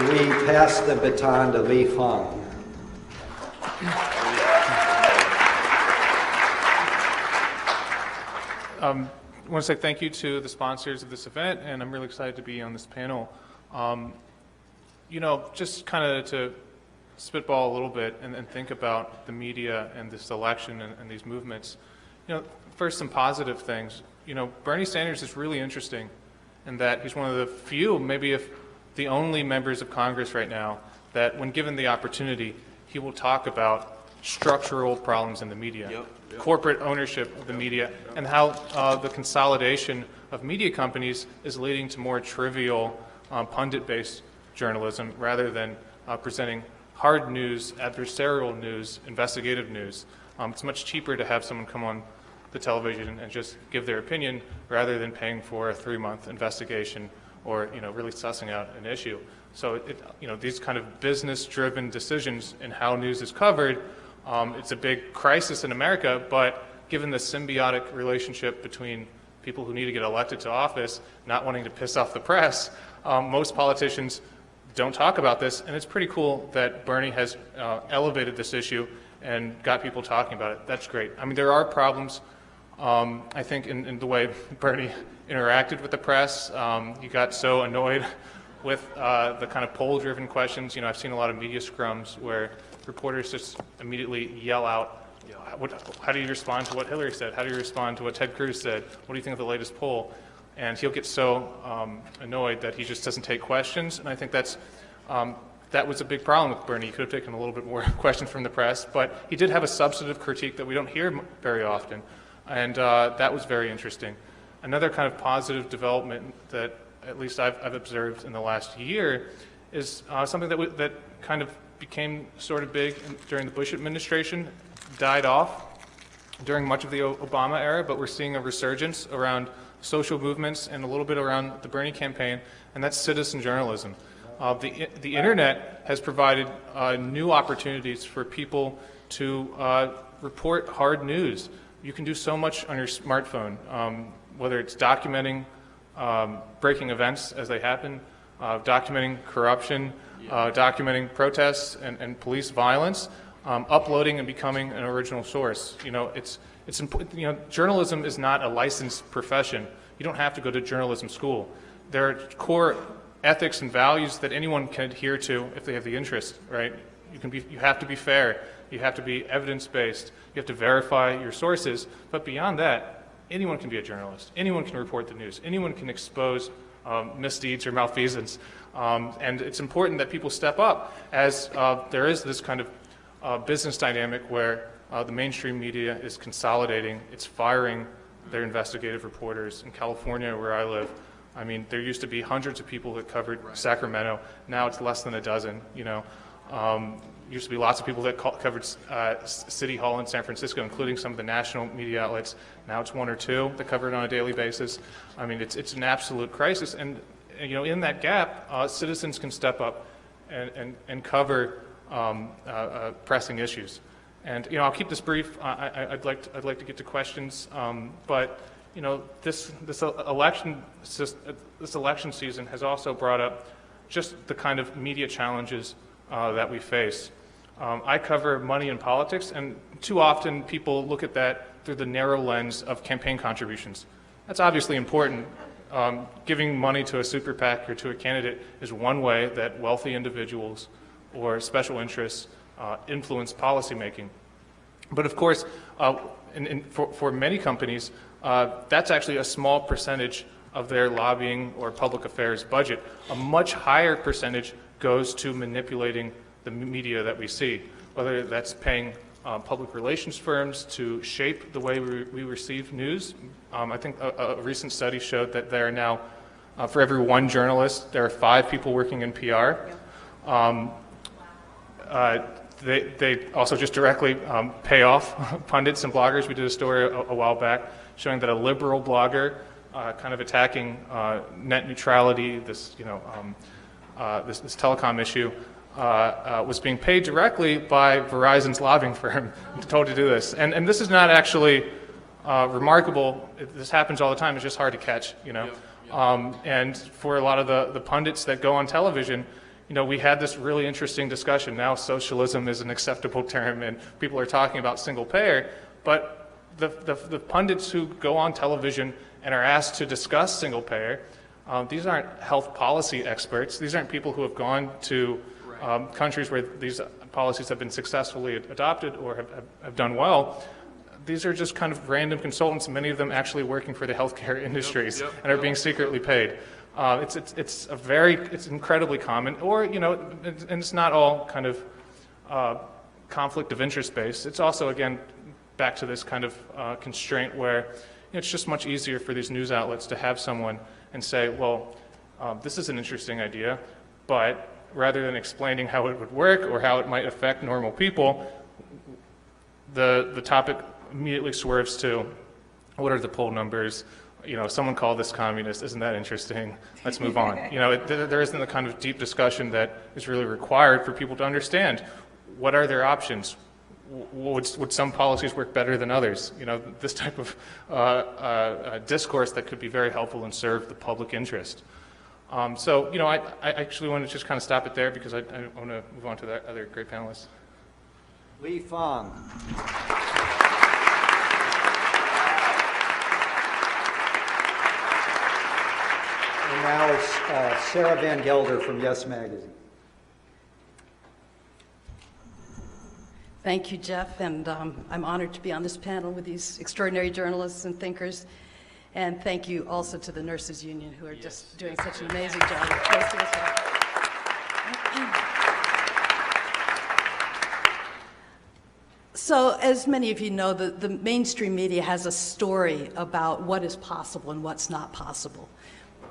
we pass the baton to Fang. I want to say thank you to the sponsors of this event, and I'm really excited to be on this panel. You know, just kind of to spitball a little bit and think about the media and this election and these movements. You know, first some positive things. You know, Bernie Sanders is really interesting in that he's one of the few, maybe if the only members of Congress right now that when given the opportunity, he will talk about structural problems in the media, corporate ownership of the media, and how the consolidation of media companies is leading to more trivial pundit-based journalism rather than presenting hard news, adversarial news, investigative news. It's much cheaper to have someone come on the television and just give their opinion rather than paying for a 3-month investigation or, you know, really sussing out an issue. So, you know, these kind of business-driven decisions in how news is covered, it's a big crisis in America, but given the symbiotic relationship between people who need to get elected to office, not wanting to piss off the press, most politicians don't talk about this, and it's pretty cool that Bernie has elevated this issue and got people talking about it. That's great. I mean, there are problems, I think, in the way Bernie interacted with the press. He got so annoyed with the kind of poll-driven questions. You know, I've seen a lot of media scrums where reporters just immediately yell out, how do you respond to what Hillary said? How do you respond to what Ted Cruz said? What do you think of the latest poll? And he'll get so annoyed that he just doesn't take questions. And I think that was a big problem with Bernie. He could have taken a little bit more questions from the press, but he did have a substantive critique that we don't hear very often. And that was very interesting. Another kind of positive development that at least I've observed in the last year is something that kind of became sort of big during the Bush administration, died off during much of the Obama era, but we're seeing a resurgence around social movements and a little bit around the Bernie campaign, and that's citizen journalism. The internet has provided new opportunities for people to report hard news. You can do so much on your smartphone, whether it's documenting breaking events as they happen, documenting corruption, documenting protests and police violence, uploading and becoming an original source. You know, it's you know, journalism is not a licensed profession. You don't have to go to journalism school. There are core ethics and values that anyone can adhere to if they have the interest, right? You have to be fair. You have to be evidence-based. You have to verify your sources. But beyond that, anyone can be a journalist. Anyone can report the news. Anyone can expose misdeeds or malfeasance. And it's important that people step up as there is this kind of business dynamic where the mainstream media is consolidating. It's firing their investigative reporters. In California, where I live, I mean, there used to be hundreds of people that covered Sacramento. Now it's less than a dozen, you know. Used to be lots of people that covered City Hall in San Francisco, including some of the national media outlets. Now it's 1 or 2 that cover it on a daily basis. I mean, it's an absolute crisis. And you know, in that gap, citizens can step up and cover pressing issues. And you know, I'll keep this brief. I'd like to get to questions, but you know, this election season has also brought up just the kind of media challenges that we face. I cover money and politics, and too often people look at that through the narrow lens of campaign contributions. That's obviously important. Giving money to a super PAC or to a candidate is one way that wealthy individuals or special interests influence policymaking. But of course, for many companies, that's actually a small percentage of their lobbying or public affairs budget. A much higher percentage goes to manipulating the media that we see, whether that's paying public relations firms to shape the way we receive news. I think a recent study showed that there are now, for every 1 journalist, there are 5 people working in PR. They also just directly pay off pundits and bloggers. We did a story a while back showing that a liberal blogger kind of attacking net neutrality, this, you know, this telecom issue, was being paid directly by Verizon's lobbying firm, told to do this. And this is not actually remarkable. This happens all the time. It's just hard to catch, you know. And for a lot of the pundits that go on television, we had this really interesting discussion. Now socialism is an acceptable term and people are talking about single payer, but the pundits who go on television and are asked to discuss single payer, these aren't health policy experts. These aren't people who have gone to countries where these policies have been successfully adopted or have done well. These are just kind of random consultants, many of them actually working for the healthcare industries and are being secretly paid. It's incredibly common, or, and it's not all kind of conflict of interest based. It's also, again, back to this kind of constraint where it's just much easier for these news outlets to have someone and say, well, this is an interesting idea, but rather than explaining how it would work or how it might affect normal people, the topic immediately swerves to what are the poll numbers? Someone called this communist. Isn't that interesting? Let's move on. There isn't the kind of deep discussion that is really required for people to understand what are their options. Would some policies work better than others? This type of discourse that could be very helpful and serve the public interest. I actually want to just kind of stop it there because I want to move on to the other great panelists. Lee Fang. And now is Sarah Van Gelder from Yes Magazine. Thank you, Jeff, and I'm honored to be on this panel with these extraordinary journalists and thinkers. And thank you also to the Nurses Union, who are just doing such an amazing job of hosting us here. So, as many of you know, the mainstream media has a story about what is possible and what's not possible.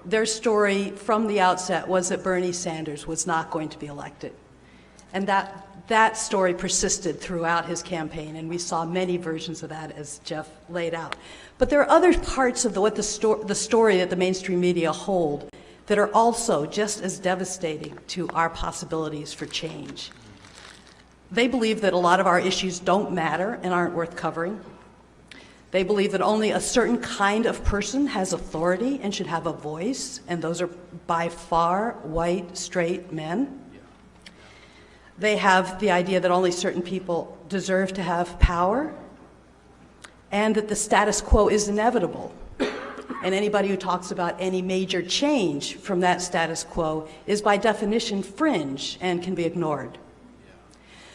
Their story from the outset was that Bernie Sanders was not going to be elected. And that story persisted throughout his campaign, and we saw many versions of that as Jeff laid out. But there are other parts of the story that the mainstream media hold that are also just as devastating to our possibilities for change. They believe that a lot of our issues don't matter and aren't worth covering. They believe that only a certain kind of person has authority and should have a voice, and those are by far white, straight men. They have the idea that only certain people deserve to have power, and that the status quo is inevitable. And anybody who talks about any major change from that status quo is by definition fringe and can be ignored.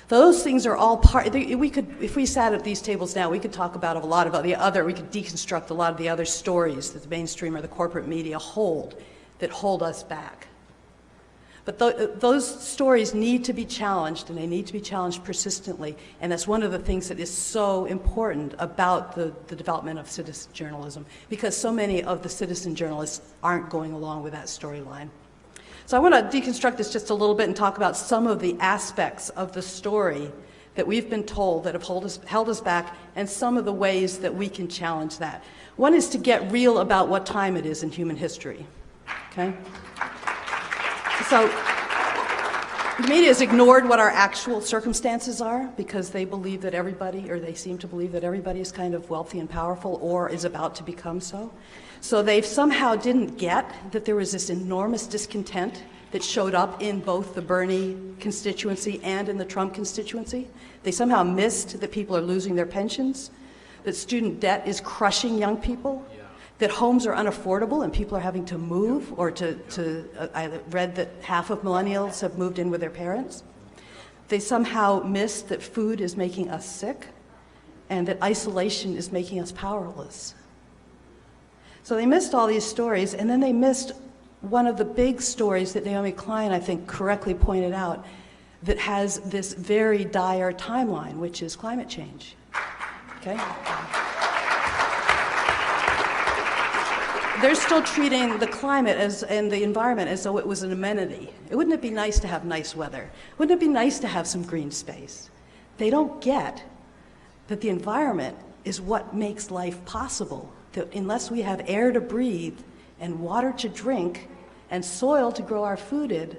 Those things are all if we sat at these tables now, we could talk about we could deconstruct a lot of the other stories that the mainstream or the corporate media hold us back. But those stories need to be challenged, and they need to be challenged persistently, and that's one of the things that is so important about the development of citizen journalism, because so many of the citizen journalists aren't going along with that storyline. So I want to deconstruct this just a little bit and talk about some of the aspects of the story that we've been told that have held us back, and some of the ways that we can challenge that. One is to get real about what time it is in human history, okay? So the media has ignored what our actual circumstances are because they believe that everybody, or they seem to believe that everybody is kind of wealthy and powerful or is about to become so. So they somehow didn't get that there was this enormous discontent that showed up in both the Bernie constituency and in the Trump constituency. They somehow missed that people are losing their pensions, that student debt is crushing young people, that homes are unaffordable and people are having to move, or I read that half of millennials have moved in with their parents. They somehow missed that food is making us sick and that isolation is making us powerless. So they missed all these stories, and then they missed one of the big stories that Naomi Klein, I think, correctly pointed out, that has this very dire timeline, which is climate change. Okay? They're still treating the climate and the environment as though it was an amenity. Wouldn't it be nice to have nice weather? Wouldn't it be nice to have some green space? They don't get that the environment is what makes life possible. That unless we have air to breathe and water to drink and soil to grow our food in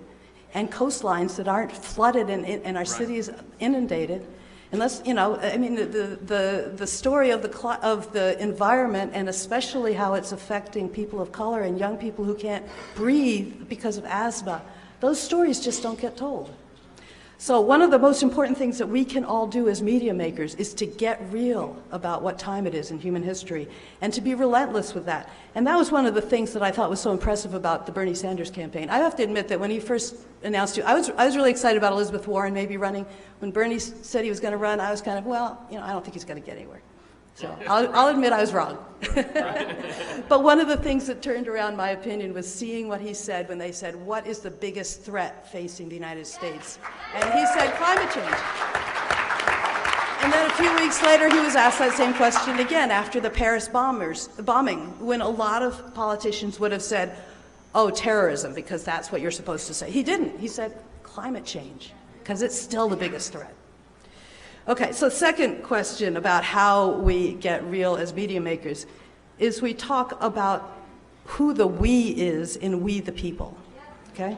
and coastlines that aren't flooded and our cities inundated, unless, I mean, the story of the environment, and especially how it's affecting people of color and young people who can't breathe because of asthma, Those stories just don't get told. So one of the most important things that we can all do as media makers is to get real about what time it is in human history and to be relentless with that. And that was one of the things that I thought was so impressive about the Bernie Sanders campaign. I have to admit that when he first announced it, I was really excited about Elizabeth Warren maybe running. When Bernie said he was going to run, I was kind of, well, you know, I don't think he's going to get anywhere. So I'll admit I was wrong. But one of the things that turned around my opinion was seeing what he said when they said, what is the biggest threat facing the United States? And he said climate change. And then a few weeks later, he was asked that same question again after the Paris bombing, when a lot of politicians would have said, oh, terrorism, because that's what you're supposed to say. He didn't. He said climate change, because it's still the biggest threat. Okay, so second question about how we get real as media makers is we talk about who the we is in we the people, okay?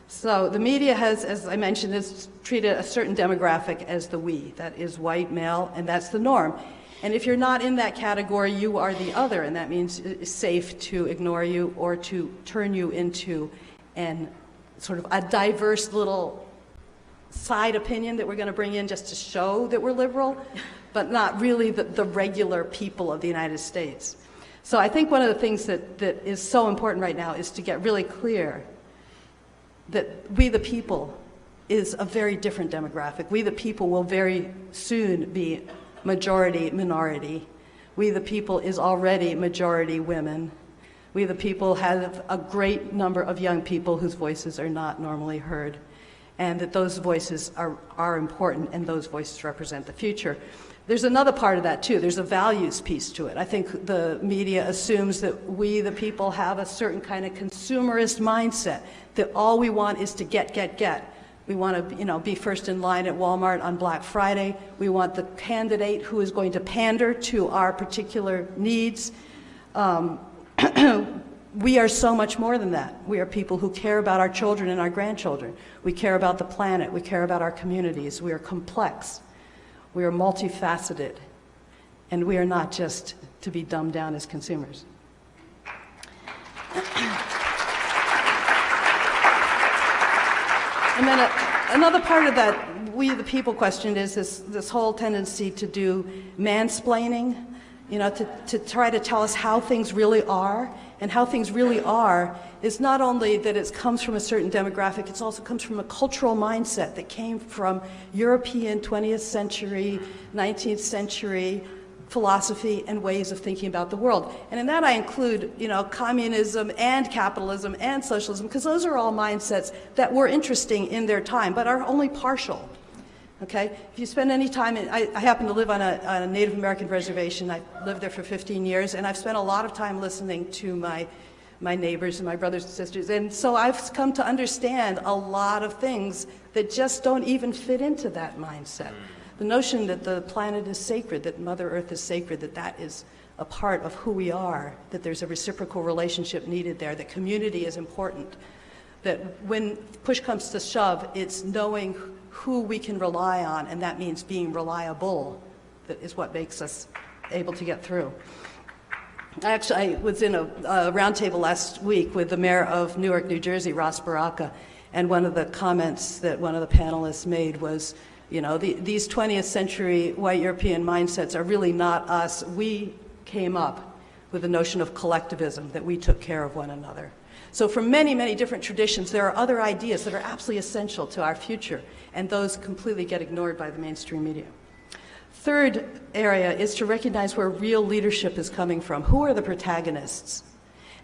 So the media has, as I mentioned, has treated a certain demographic as the we. That is white, male, and that's the norm. And if you're not in that category, you are the other, and that means it's safe to ignore you or to turn you into an sort of a diverse little side opinion that we're going to bring in just to show that we're liberal, but not really the regular people of the United States. So I think one of the things that is so important right now is to get really clear that we the people is a very different demographic. We the people will very soon be majority minority. We the people is already majority women. We the people have a great number of young people whose voices are not normally heard, and that those voices are important, and those voices represent the future. There's another part of that too. There's a values piece to it. I think the media assumes that we, the people, have a certain kind of consumerist mindset, that all we want is to get. We want to, you know, be first in line at Walmart on Black Friday. We want the candidate who is going to pander to our particular needs. We are so much more than that. We are people who care about our children and our grandchildren. We care about the planet. We care about our communities. We are complex. We are multifaceted. And we are not just to be dumbed down as consumers. And then another part of that we the people question is this whole tendency to do mansplaining, you know, to try to tell us how things really are. And how things really are is not only that it comes from a certain demographic, it also comes from a cultural mindset that came from European 20th century, 19th century philosophy and ways of thinking about the world. And in that I include, you know, communism and capitalism and socialism, because those are all mindsets that were interesting in their time, but are only partial. Okay? If you spend any time, I happen to live on a Native American reservation. I lived there for 15 years, and I've spent a lot of time listening to my neighbors and my brothers and sisters. And so I've come to understand a lot of things that just don't even fit into that mindset. The notion that the planet is sacred, that Mother Earth is sacred, that is a part of who we are, that there's a reciprocal relationship needed there, that community is important, that when push comes to shove, it's knowing who we can rely on, and that means being reliable. That is what makes us able to get through. I was in a roundtable last week with the mayor of Newark, New Jersey, Ross Baraka, and one of the comments that one of the panelists made was, you know, these 20th century white European mindsets are really not us. We came up with the notion of collectivism, that we took care of one another. So from many, many different traditions, there are other ideas that are absolutely essential to our future, and those completely get ignored by the mainstream media. Third area is to recognize where real leadership is coming from. Who are the protagonists?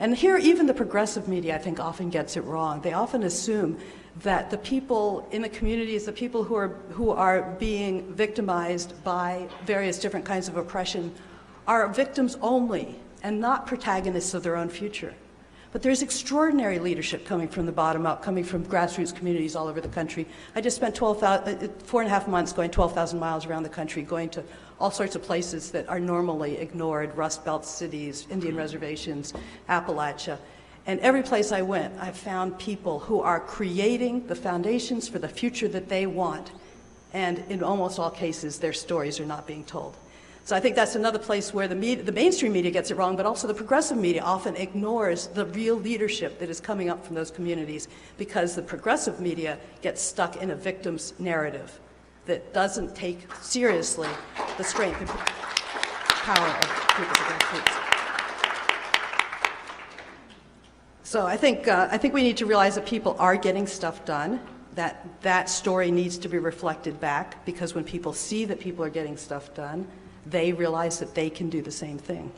And here, even the progressive media, I think, often gets it wrong. They often assume that the people in the communities, the people who are being victimized by various different kinds of oppression, are victims only and not protagonists of their own future. But there's extraordinary leadership coming from the bottom up, coming from grassroots communities all over the country. I just spent 4.5 months going 12,000 miles around the country, going to all sorts of places that are normally ignored, Rust Belt cities, Indian reservations, Appalachia. And every place I went, I found people who are creating the foundations for the future that they want. And in almost all cases, their stories are not being told. So I think that's another place where the mainstream media gets it wrong, but also the progressive media often ignores the real leadership that is coming up from those communities, because the progressive media gets stuck in a victim's narrative that doesn't take seriously the strength and power of people against groups. So I think we need to realize that people are getting stuff done, that story needs to be reflected back, because when people see that people are getting stuff done, they realize that they can do the same thing.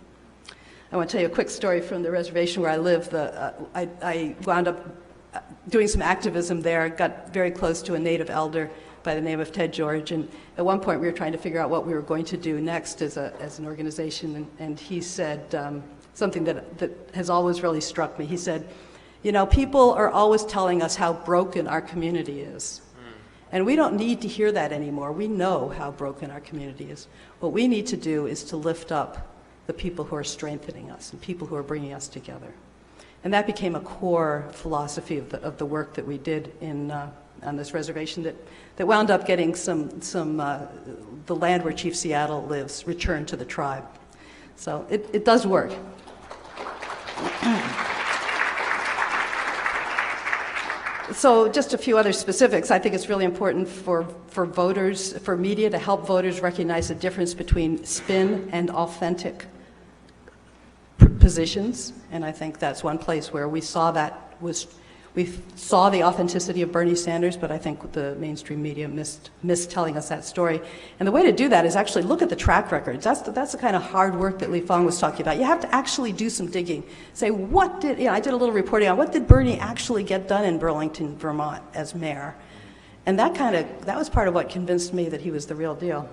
I want to tell you a quick story from the reservation where I live. I wound up doing some activism there, got very close to a native elder by the name of Ted George, and at one point we were trying to figure out what we were going to do next as an organization, and he said something that has always really struck me. He said, you know, people are always telling us how broken our community is. And we don't need to hear that anymore. We know how broken our community is. What we need to do is to lift up the people who are strengthening us and people who are bringing us together. And that became a core philosophy of the work that we did on this reservation that wound up getting the land where Chief Seattle lives returned to the tribe. So it does work. So just a few other specifics. I think it's really important for voters, for media to help voters recognize the difference between spin and authentic positions. And I think that's one place where we saw the authenticity of Bernie Sanders, but I think the mainstream media missed telling us that story. And the way to do that is actually look at the track records. That's the kind of hard work that Fang was talking about. You have to actually do some digging. Say, I did a little reporting on what did Bernie actually get done in Burlington, Vermont as mayor? And that was part of what convinced me that he was the real deal.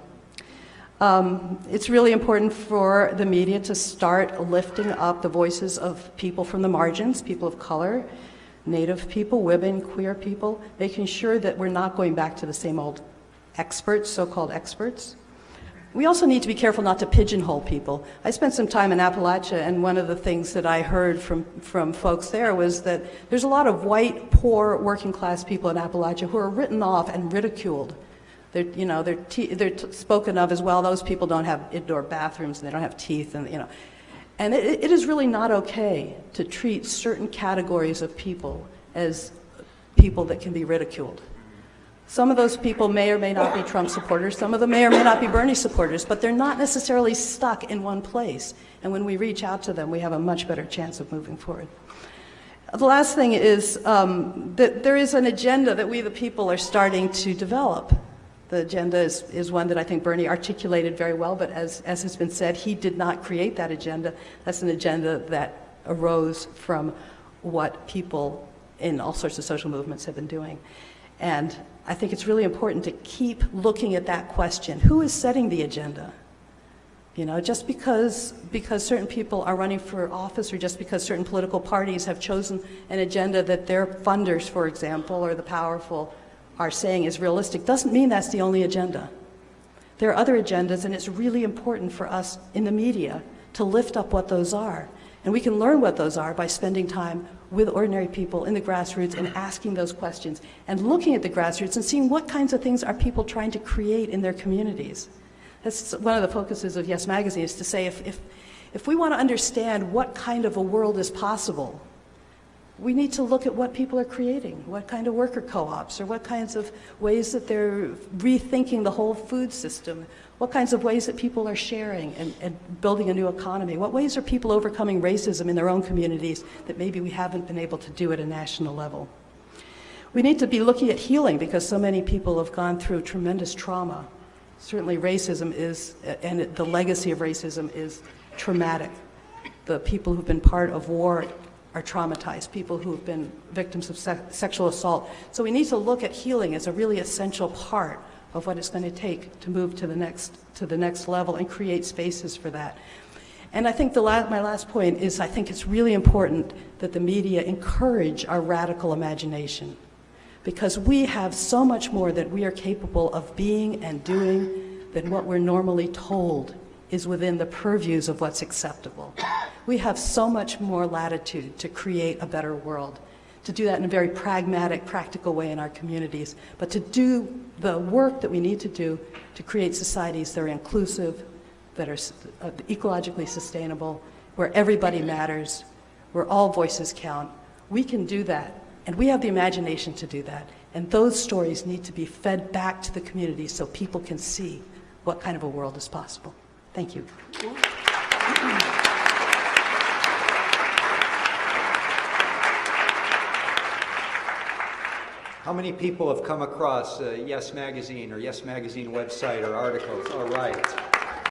It's really important for the media to start lifting up the voices of people from the margins, people of color, Native people, women, queer people, making sure that we're not going back to the same old experts, so-called experts. We also need to be careful not to pigeonhole people. I spent some time in Appalachia, and one of the things that I heard from folks there was that there's a lot of white, poor, working-class people in Appalachia who are written off and ridiculed. They're spoken of as, well, those people don't have indoor bathrooms, and they don't have teeth, and And it is really not okay to treat certain categories of people as people that can be ridiculed. Some of those people may or may not be Trump supporters, some of them may or may not be Bernie supporters, but they're not necessarily stuck in one place. And when we reach out to them, we have a much better chance of moving forward. The last thing is that there is an agenda that we the people are starting to develop. The agenda is one that I think Bernie articulated very well, but as has been said, he did not create that agenda. That's an agenda that arose from what people in all sorts of social movements have been doing. And I think it's really important to keep looking at that question. Who is setting the agenda? You know, just because certain people are running for office, or just because certain political parties have chosen an agenda that their funders, for example, or the powerful are saying is realistic, doesn't mean that's the only agenda. There are other agendas, and it's really important for us in the media to lift up what those are. And we can learn what those are by spending time with ordinary people in the grassroots and asking those questions and looking at the grassroots and seeing what kinds of things are people trying to create in their communities. That's one of the focuses of Yes Magazine, is to say if we want to understand what kind of a world is possible, we need to look at what people are creating, what kind of worker co-ops, or what kinds of ways that they're rethinking the whole food system, what kinds of ways that people are sharing and building a new economy, what ways are people overcoming racism in their own communities that maybe we haven't been able to do at a national level. We need to be looking at healing, because so many people have gone through tremendous trauma. Certainly racism is, and the legacy of racism is traumatic. The people who've been part of war are traumatized, people who have been victims of sexual assault. So we need to look at healing as a really essential part of what it's going to take to move to the next level and create spaces for that. And I think my last point is, I think it's really important that the media encourage our radical imagination, because we have so much more that we are capable of being and doing than what we're normally told is within the purviews of what's acceptable. We have so much more latitude to create a better world, to do that in a very pragmatic, practical way in our communities, but to do the work that we need to do to create societies that are inclusive, that are ecologically sustainable, where everybody matters, where all voices count. We can do that, and we have the imagination to do that. And those stories need to be fed back to the community so people can see what kind of a world is possible. Thank you. How many people have come across Yes Magazine or Yes Magazine website or articles? All right.